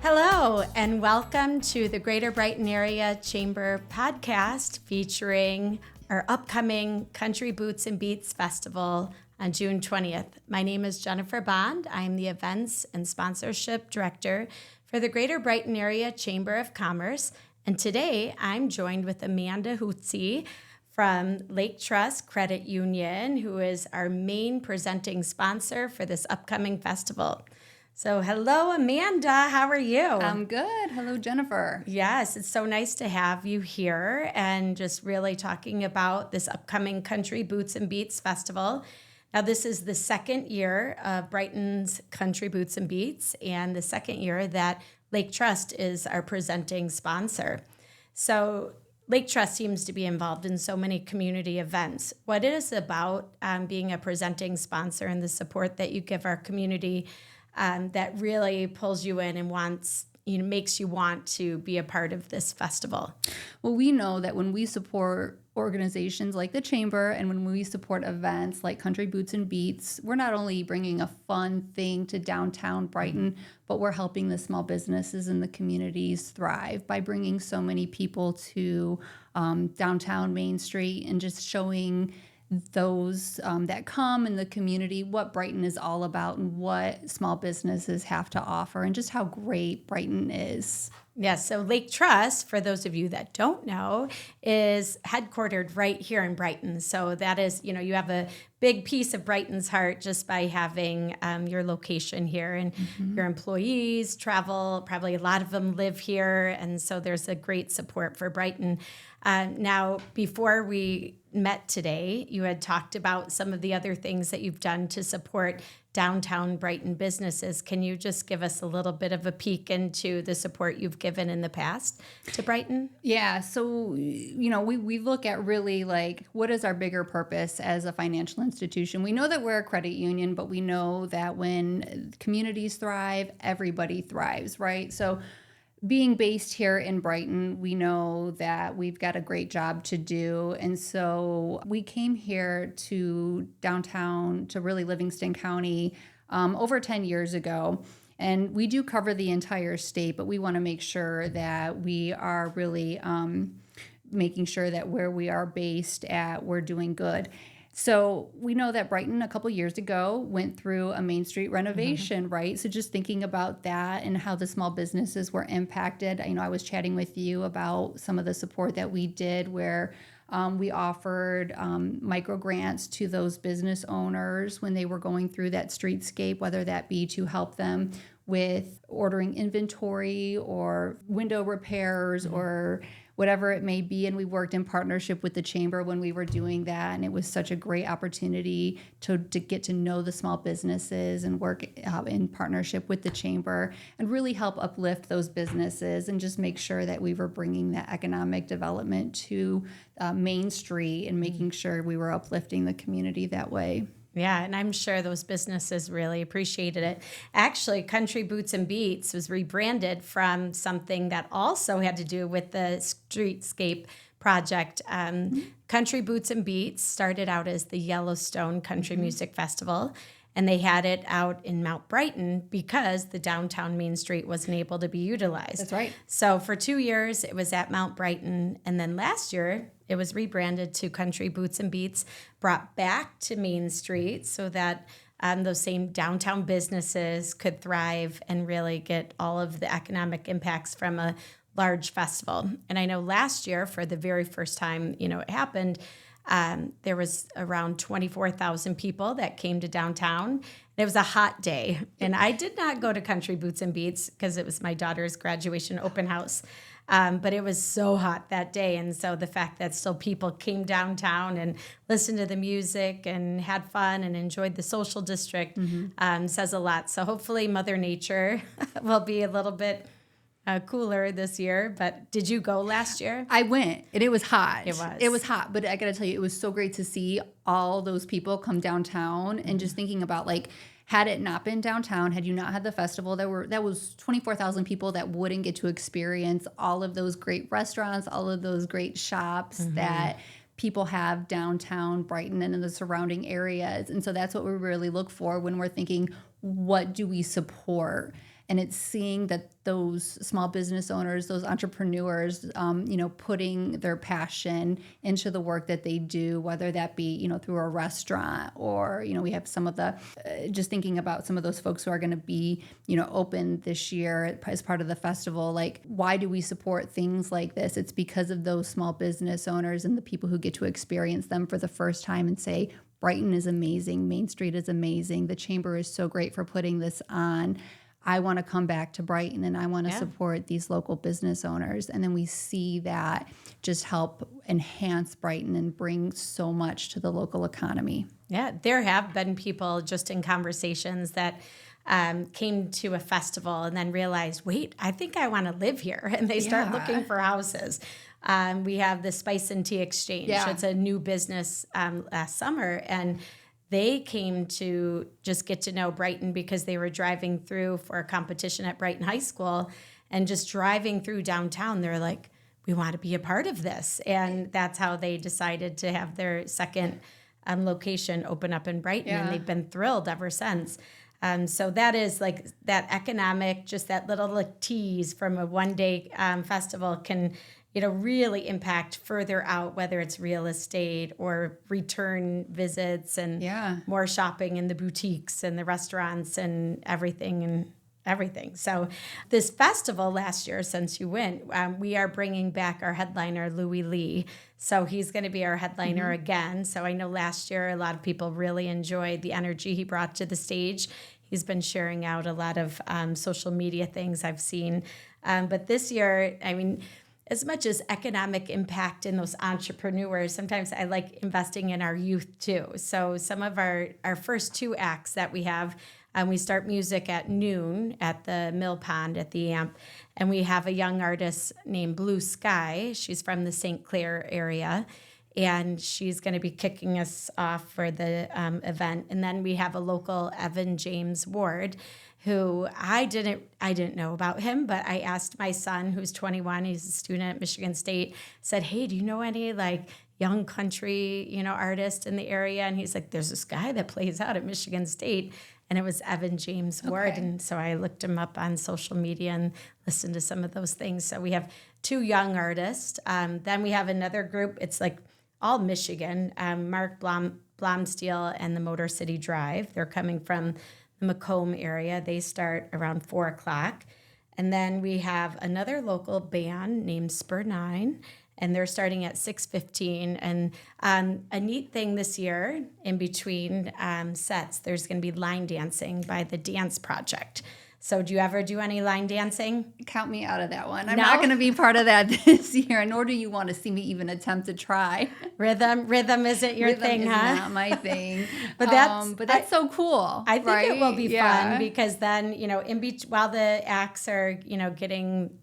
Hello, and welcome to the Greater Brighton Area Chamber podcast featuring our upcoming Country Boots and Beats Festival on June 20th. My name is Jennifer Bond. I'm the Events and Sponsorship Director for the Greater Brighton Area Chamber of Commerce, and today I'm joined with Amanda Hootsie from Lake Trust Credit Union, who is our main presenting sponsor for this upcoming festival. So hello, Amanda. How are you? I'm good. Hello, Jennifer. Yes, it's so nice to have you here and just really talking about this upcoming Country Boots and Beats Festival. Now, this is the second year of Brighton's Country Boots and Beats and the second year that Lake Trust is our presenting sponsor. So Lake Trust seems to be involved in so many community events. What is about being a presenting sponsor and the support that you give our community that really pulls you in and makes you want to be a part of this festival? Well, we know that when we support organizations like the Chamber and when we support events like Country Boots and Beats, we're not only bringing a fun thing to downtown Brighton, but we're helping the small businesses and the communities thrive by bringing so many people to downtown Main Street and just showing those that come in the community what Brighton is all about and what small businesses have to offer and just how great Brighton is. Yes, so Lake Trust, for those of you that don't know, is headquartered right here in Brighton. So that is, you have a big piece of Brighton's heart just by having your location here, and your employees travel, probably a lot of them live here, and so there's a great support for Brighton. Now, before we met today, you had talked about some of the other things that you've done to support downtown Brighton businesses. Can you just give us a little bit of a peek into the support you've given in the past to Brighton? Yeah, so, we look at really like what is our bigger purpose as a financial institution. We know that we're a credit union, but we know that when communities thrive, everybody thrives, right? So being based here in Brighton, we know that we've got a great job to do. And so we came here to downtown, to really Livingston County, over 10 years ago. And we do cover the entire state, but we want to make sure that we are really making sure that where we are based at, we're doing good. So we know that Brighton a couple years ago went through a Main Street renovation, right? So just thinking about that and how the small businesses were impacted. I was chatting with you about some of the support that we did where we offered micro grants to those business owners when they were going through that streetscape, whether that be to help them with ordering inventory or window repairs or whatever it may be. And we worked in partnership with the Chamber when we were doing that. And it was such a great opportunity to get to know the small businesses and work in partnership with the Chamber and really help uplift those businesses and just make sure that we were bringing that economic development to Main Street and making sure we were uplifting the community that way. Yeah, and I'm sure those businesses really appreciated it. Actually, Country Boots and Beats was rebranded from something that also had to do with the streetscape project. Country Boots and Beats started out as the Yellowstone Country Music Festival, and they had it out in Mount Brighton because the downtown Main Street wasn't able to be utilized. That's right. So for 2 years, it was at Mount Brighton, and then last year, it was rebranded to Country Boots and Beats, brought back to Main Street so that those same downtown businesses could thrive and really get all of the economic impacts from a large festival. And I know last year, for the very first time, it happened, there was around 24,000 people that came to downtown. It was a hot day. And I did not go to Country Boots and Beats because it was my daughter's graduation open house. But it was so hot that day. And so the fact that still people came downtown and listened to the music and had fun and enjoyed the social district says a lot. So hopefully Mother Nature will be a little bit cooler this year. But did you go last year? I went, and it was hot. It was hot, but I got to tell you, it was so great to see all those people come downtown and just thinking about had it not been downtown, had you not had the festival, that was 24,000 people that wouldn't get to experience all of those great restaurants, all of those great shops that people have downtown Brighton and in the surrounding areas. And so that's what we really look for when we're thinking, what do we support? And it's seeing that those small business owners, those entrepreneurs, putting their passion into the work that they do, whether that be, through a restaurant or, we have some of the, just thinking about some of those folks who are going to be, open this year as part of the festival. Like, why do we support things like this? It's because of those small business owners and the people who get to experience them for the first time and say, Brighton is amazing. Main Street is amazing. The Chamber is so great for putting this on. I want to come back to Brighton and I want to support these local business owners. And then we see that just help enhance Brighton and bring so much to the local economy. Yeah, there have been people just in conversations that came to a festival and then realized, wait, I think I want to live here. And they start looking for houses. We have the Spice and Tea Exchange. Yeah. It's a new business last summer. And they came to just get to know Brighton because they were driving through for a competition at Brighton High School. And just driving through downtown, they're like, we want to be a part of this. And that's how they decided to have their second location open up in Brighton. Yeah. And they've been thrilled ever since. So that is like that economic, just that little like tease from a one-day festival can, really impact further out, whether it's real estate or return visits and more shopping in the boutiques and the restaurants and everything. So this festival last year, since you went, we are bringing back our headliner, Louis Lee. So he's going to be our headliner again. So I know last year a lot of people really enjoyed the energy he brought to the stage. He's been sharing out a lot of social media things I've seen. But this year, I mean, as much as economic impact in those entrepreneurs, sometimes I like investing in our youth too. So some of our first two acts that we have, we start music at noon at the Mill Pond at the Amp. And we have a young artist named Blue Sky. She's from the St. Clair area. And she's going to be kicking us off for the event. And then we have a local Evan James Ward, who I didn't know about him, but I asked my son, who's 21, he's a student at Michigan State, said, hey, do you know any like young country, artist in the area? And he's like, there's this guy that plays out at Michigan State. And it was Evan James Ward. And so I looked him up on social media and listened to some of those things. So we have two young artists. Then we have another group. It's like all Michigan, Mark Blomsteel and the Motor City Drive. They're coming from the Macomb area. They start around 4 o'clock. And then we have another local band named Spur 9, and they're starting at 6:15. And a neat thing this year, in between sets, there's going to be line dancing by the Dance Project. So do you ever do any line dancing? Count me out of that one. I'm not going to be part of that this year, nor do you want to see me even attempt to try. Rhythm isn't your thing, huh? Rhythm is not my thing. But that's so cool. I think it will be fun because then, while the acts are, getting,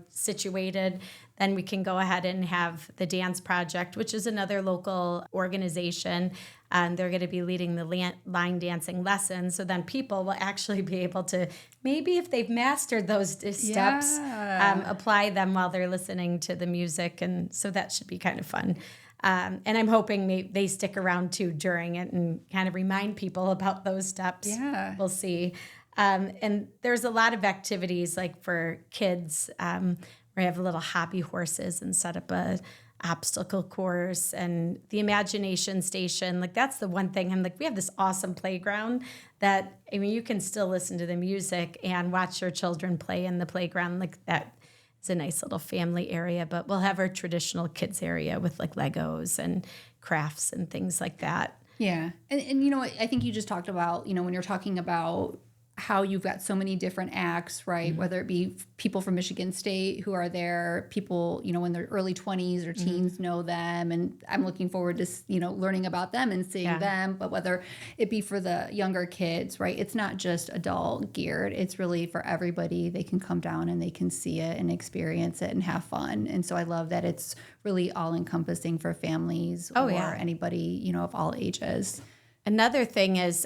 situated, then we can go ahead and have the Dance Project, which is another local organization. They're going to be leading the line dancing lessons. So then people will actually be able to, maybe if they've mastered those steps, apply them while they're listening to the music. And so that should be kind of fun. And I'm hoping they stick around too during it and kind of remind people about those steps. Yeah. We'll see. And there's a lot of activities like for kids where I have little hobby horses and set up a obstacle course and the imagination station. Like that's the one thing. I'm like, we have this awesome playground that, you can still listen to the music and watch your children play in the playground. Like that is a nice little family area, but we'll have our traditional kids area with like Legos and crafts and things like that. Yeah. And I think you just talked about, when you're talking about how you've got so many different acts, right? Mm-hmm. Whether it be people from Michigan State who are there, people, in their early 20s or teens know them. And I'm looking forward to, learning about them and seeing them. But whether it be for the younger kids, right? It's not just adult geared. It's really for everybody. They can come down and they can see it and experience it and have fun. And so I love that it's really all encompassing for families or anybody, of all ages. Another thing is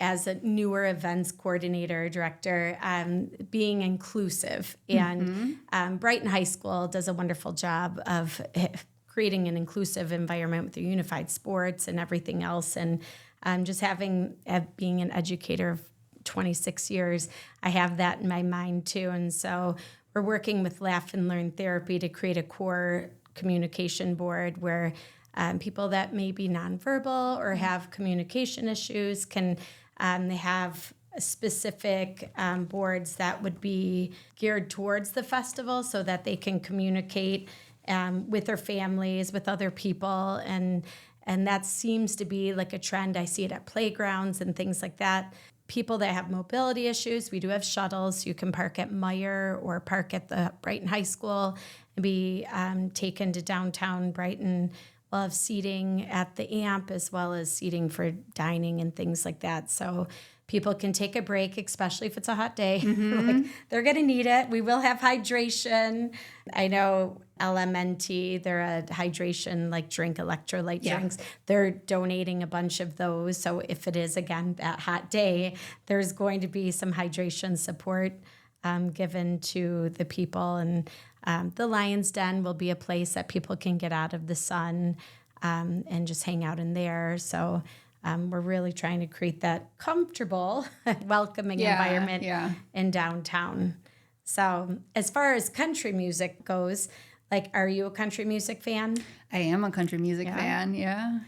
as a newer events coordinator, director, being inclusive. And Brighton High School does a wonderful job of creating an inclusive environment with the unified sports and everything else. And just being an educator of 26 years, I have that in my mind too. And so we're working with Laugh and Learn Therapy to create a core communication board where people that may be nonverbal or have communication issues can they have specific boards that would be geared towards the festival so that they can communicate with their families, with other people, and that seems to be like a trend. I see it at playgrounds and things like that. People that have mobility issues, we do have shuttles. You can park at Meyer or park at the Brighton High School and be taken to downtown Brighton. We'll have seating at the AMP as well as seating for dining and things like that. So people can take a break, especially if it's a hot day. Like, they're going to need it. We will have hydration. I know LMNT, they're a hydration, like drink electrolyte drinks. They're donating a bunch of those. So if it is, again, that hot day, there's going to be some hydration support given to the people. And the Lion's Den will be a place that people can get out of the sun and just hang out in there. So we're really trying to create that comfortable, welcoming environment in downtown. So as far as country music goes, like, are you a country music fan? I am a country music fan. Yeah.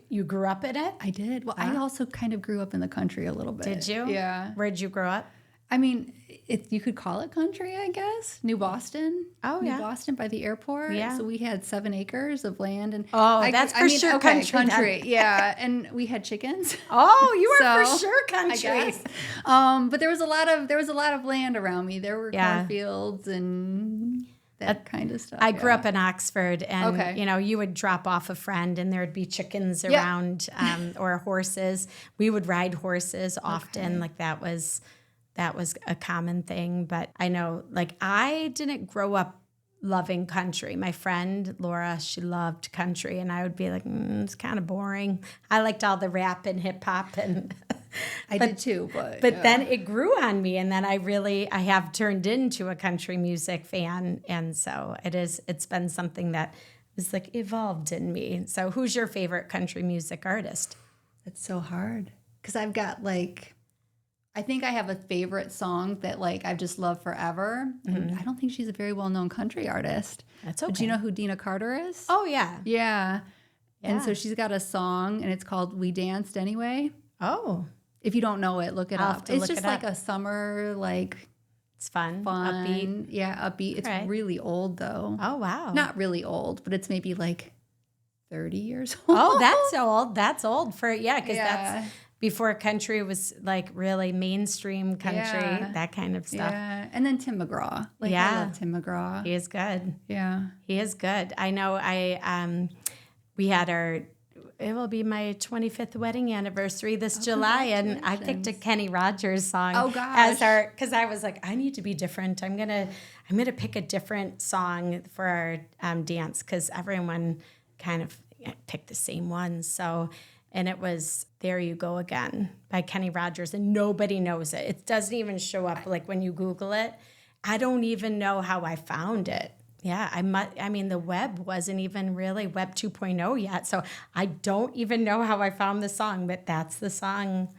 You grew up in it? I did. Well, I also kind of grew up in the country a little bit. Did you? Yeah. Where'd you grow up? I mean, you could call it country, I guess. New Boston. Oh, yeah. New Boston by the airport. Yeah. So we had 7 acres of land. And that's for sure country. Yeah. And we had chickens. Oh, you are for sure country. I guess. But there was a lot of land around me. There were cornfields and that kind of stuff. I grew up in Oxford, and you would drop off a friend, and there'd be chickens around or horses. We would ride horses often. Like that was a common thing. But I know, like, I didn't grow up loving country. My friend Laura, she loved country, and I would be like, it's kind of boring. I liked all the rap and hip hop, and I did too. But then it grew on me, and then I have turned into a country music fan, and so it's been something that is like evolved in me. So who's your favorite country music artist? It's so hard because I've got I think I have a favorite song that I've just loved forever. And I don't think she's a very well-known country artist. That's okay. But do you know who Dina Carter is? Oh, yeah. Yeah. And so she's got a song, and it's called We Danced Anyway. Oh. If you don't know it, look it up. It's just like a summer, it's fun. Upbeat. Yeah, upbeat. It's really old, though. Oh, wow. Not really old, but it's maybe 30 years old. Oh, that's old. That's old because that's before country was really mainstream country, that kind of stuff. Yeah, and then Tim McGraw. I love Tim McGraw. He is good. Yeah. He is good. I know we had it will be my 25th wedding anniversary this July, and I picked a Kenny Rogers song because I was like, I need to be different. I'm gonna pick a different song for our dance because everyone kind of picked the same one. So. And it was There You Go Again by Kenny Rogers, and nobody knows it. It doesn't even show up when you Google it. I don't even know how I found it. Yeah, the web wasn't even really Web 2.0 yet, so I don't even know how I found the song, but that's the song.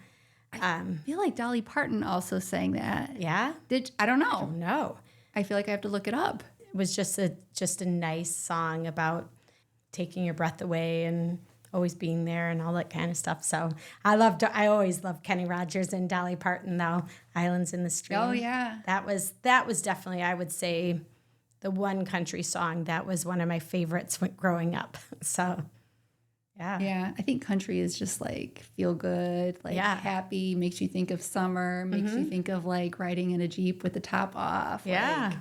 I feel like Dolly Parton also sang that. Yeah? I don't know. I don't know. I feel like I have to look it up. It was just a nice song about taking your breath away and always being there and all that kind of stuff. So I always loved Kenny Rogers and Dolly Parton, though. Islands in the Stream. Oh, yeah. That was definitely, I would say, the one country song that was one of my favorites growing up. So, yeah. Yeah, I think country is just feel good, happy, makes you think of summer, makes you think of riding in a Jeep with the top off. Yeah.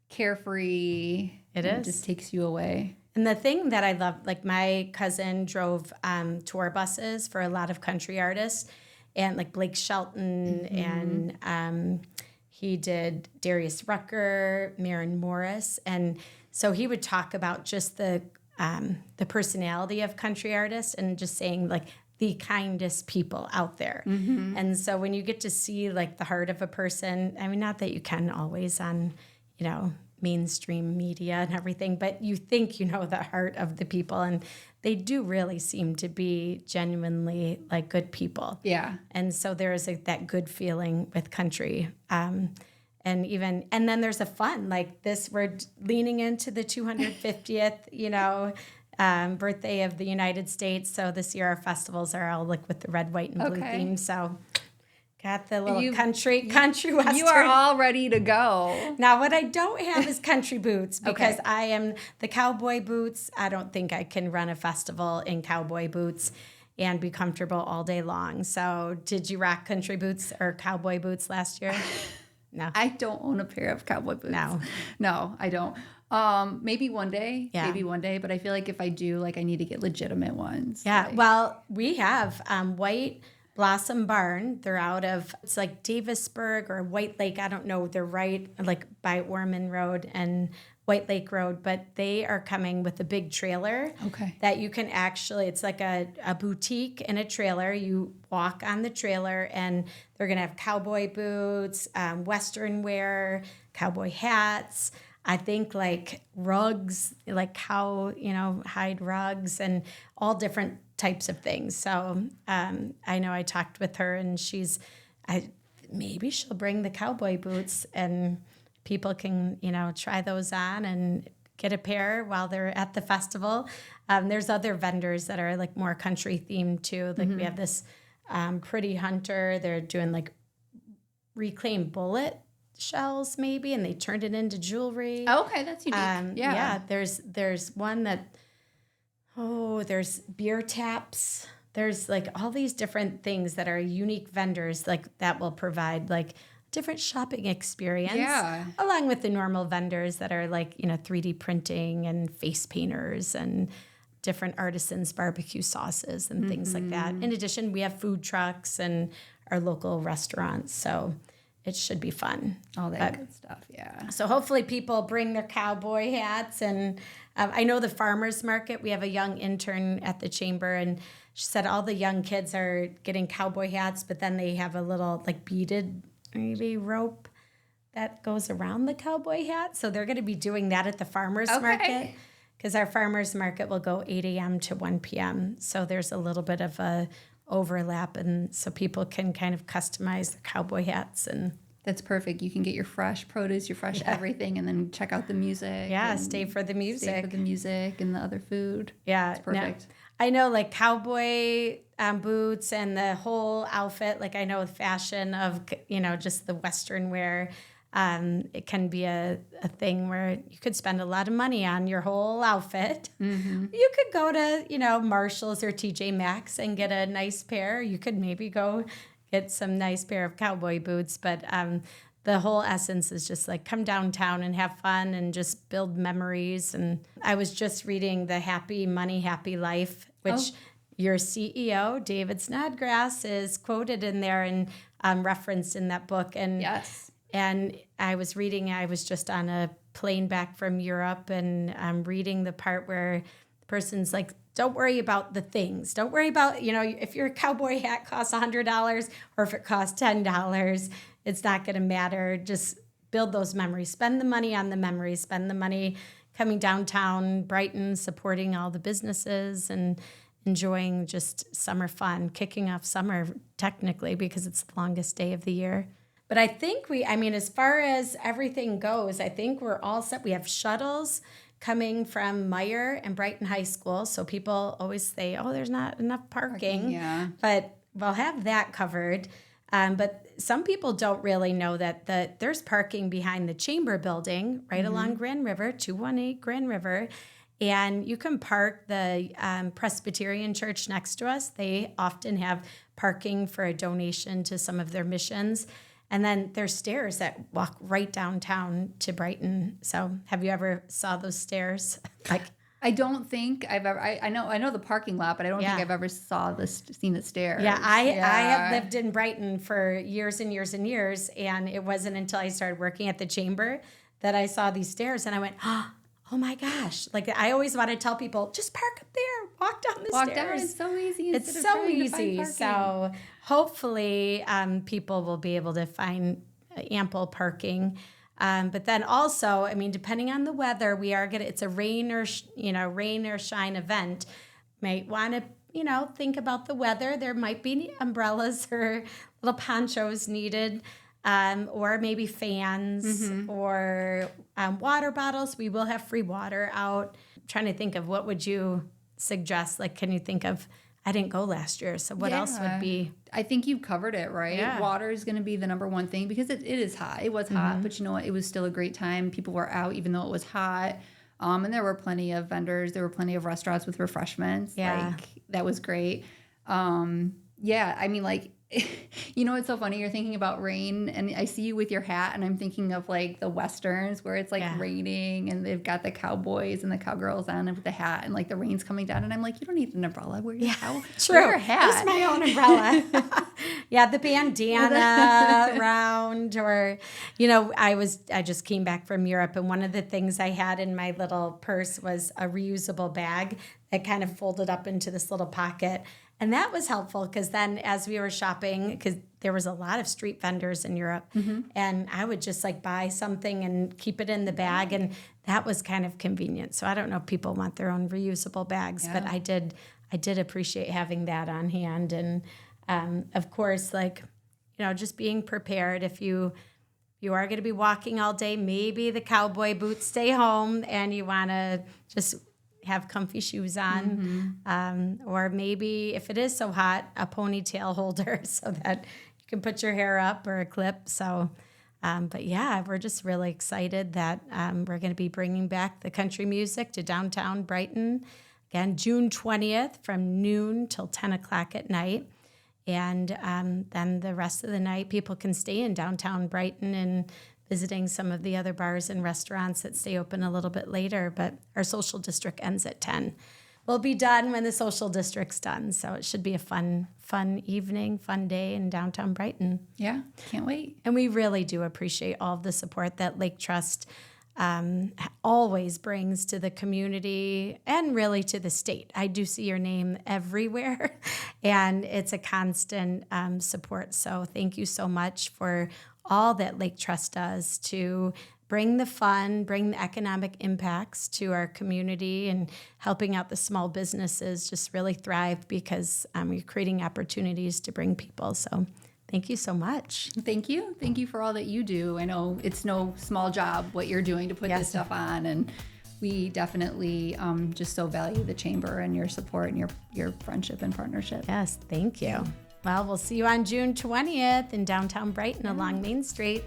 Carefree. It just takes you away. And the thing that I love, my cousin drove tour buses for a lot of country artists, and Blake Shelton, and he did Darius Rucker, Maren Morris, and so he would talk about just the personality of country artists and just saying the kindest people out there. And so when you get to see the heart of a person, I mean, not that you can always on mainstream media and everything, but you think you know the heart of the people, and they do really seem to be genuinely like good people. Yeah. And so there is that good feeling with country. And then there's a fun like this. We're leaning into the 250th, birthday of the United States. So this year our festivals are all like with the red, white, and blue theme. So got the little country western. You are all ready to go. Now, what I don't have is country boots because I am the cowboy boots. I don't think I can run a festival in cowboy boots and be comfortable all day long. So did you rock country boots or cowboy boots last year? No. I don't own a pair of cowboy boots. No, I don't. Maybe one day. Yeah. Maybe one day. But I feel like if I do, like I need to get legitimate ones. Yeah. Well, we have White Blossom Barn. They're out of, it's like Davisburg or White Lake. I don't know. They're right like by Ormond Road and White Lake Road, but they are coming with a big trailer that you can actually, it's like a boutique in a trailer. You walk on the trailer and they're going to have cowboy boots, Western wear, cowboy hats. I think like rugs, like cow, hide rugs and all different types of things. So I know I talked with her and maybe she'll bring the cowboy boots and people can, try those on and get a pair while they're at the festival. There's other vendors that are like more country themed too. Like we have this Pretty Hunter. They're doing like reclaimed bullet shells maybe, and they turned it into jewelry. Oh, okay, that's unique. Yeah. There's one that, there's beer taps. There's like all these different things that are unique vendors like that will provide like different shopping experience. Yeah. Along with the normal vendors that are like, 3D printing and face painters and different artisans, barbecue sauces and things like that. In addition, we have food trucks and our local restaurants. So it should be fun. All that good stuff, yeah. So hopefully people bring their cowboy hats. And I know the farmers market, we have a young intern at the chamber, and she said all the young kids are getting cowboy hats, but then they have a little like beaded maybe rope that goes around the cowboy hat. So they're going to be doing that at the farmers market because our farmers market will go 8 a.m. to 1 p.m. So there's a little bit of a overlap, and so people can kind of customize their cowboy hats. And that's perfect. You can get your fresh produce, your fresh everything, and then check out the music. Yeah, stay for the music. Stay for the music and the other food. Yeah, it's perfect. I know like cowboy boots and the whole outfit, like I know fashion of, just the Western wear, it can be a thing where you could spend a lot of money on your whole outfit. You could go to, Marshall's or TJ Maxx and get a nice pair. You could maybe go get some nice pair of cowboy boots, but the whole essence is just like come downtown and have fun and just build memories. And I was just reading The Happy Money, Happy Life, which your CEO, David Snodgrass, is quoted in there and referenced in that book. And and I was just on a plane back from Europe, and I'm reading the part where the person's like, don't worry about the things. Don't worry about, if your cowboy hat costs $100 or if it costs $10, it's not going to matter. Just build those memories. Spend the money on the memories. Spend the money coming downtown, Brighton, supporting all the businesses and enjoying just summer fun, kicking off summer technically because it's the longest day of the year. But I think as far as everything goes, I think we're all set. We have shuttles coming from Meyer and Brighton High School. So people always say, there's not enough parking. Yeah. But we'll have that covered. But some people don't really know that there's parking behind the Chamber building right along Grand River, 218 Grand River. And you can park the Presbyterian Church next to us. They often have parking for a donation to some of their missions. And then there's stairs that walk right downtown to Brighton. So have you ever saw those stairs? I don't think I've ever. I know the parking lot, but I don't think I've ever seen the stairs. Yeah, I have lived in Brighton for years and years and years, and it wasn't until I started working at the Chamber that I saw these stairs, and I went, oh my gosh! Like I always want to tell people, just park up there, walk down the stairs. Walk down. It's so easy. It's so easy. So hopefully, people will be able to find ample parking. But then also, I mean, depending on the weather, it's a rain or shine event. Might want to, think about the weather. There might be umbrellas or little ponchos needed, or maybe fans or water bottles. We will have free water out. I'm trying to think of what would you suggest? Like, can you think of, I didn't go last year, so what else would be? I think you've covered it, right? Yeah. Water is going to be the number one thing because it is hot. It was hot, but you know what? It was still a great time. People were out even though it was hot. And there were plenty of vendors. There were plenty of restaurants with refreshments. Yeah. Like, that was great. Yeah, I mean, like, it's so funny. You're thinking about rain, and I see you with your hat, and I'm thinking of like the Westerns where it's like raining, and they've got the cowboys and the cowgirls on with the hat, and like the rain's coming down, and I'm like, you don't need an umbrella. Wear your True. Wear your hat. That's my own umbrella. Yeah, the bandana around, or I just came back from Europe, and one of the things I had in my little purse was a reusable bag that kind of folded up into this little pocket. And that was helpful because then as we were shopping, because there was a lot of street vendors in Europe, and I would just like buy something and keep it in the bag, and that was kind of convenient. So I don't know if people want their own reusable bags, but I did appreciate having that on hand. And of course, like, just being prepared if you are going to be walking all day, maybe the cowboy boots stay home and you want to just have comfy shoes on, or maybe if it is so hot, a ponytail holder so that you can put your hair up, or a clip. So, but yeah, we're just really excited that we're going to be bringing back the country music to downtown Brighton again, June 20th from noon till 10 o'clock at night. And then the rest of the night, people can stay in downtown Brighton and visiting some of the other bars and restaurants that stay open a little bit later, but our social district ends at 10. We'll be done when the social district's done, so it should be a fun evening, fun day in downtown Brighton. Yeah, can't wait. And we really do appreciate all of the support that Lake Trust always brings to the community and really to the state. I do see your name everywhere, and it's a constant support. So thank you so much for all that Lake Trust does to bring the fun, bring the economic impacts to our community, and helping out the small businesses just really thrive because you're creating opportunities to bring people. So thank you so much. Thank you. Thank you for all that you do. I know it's no small job what you're doing to put this stuff on, and we definitely just so value the chamber and your support and your friendship and partnership. Yes, thank you. Well, we'll see you on June 20th in downtown Brighton along Main Street.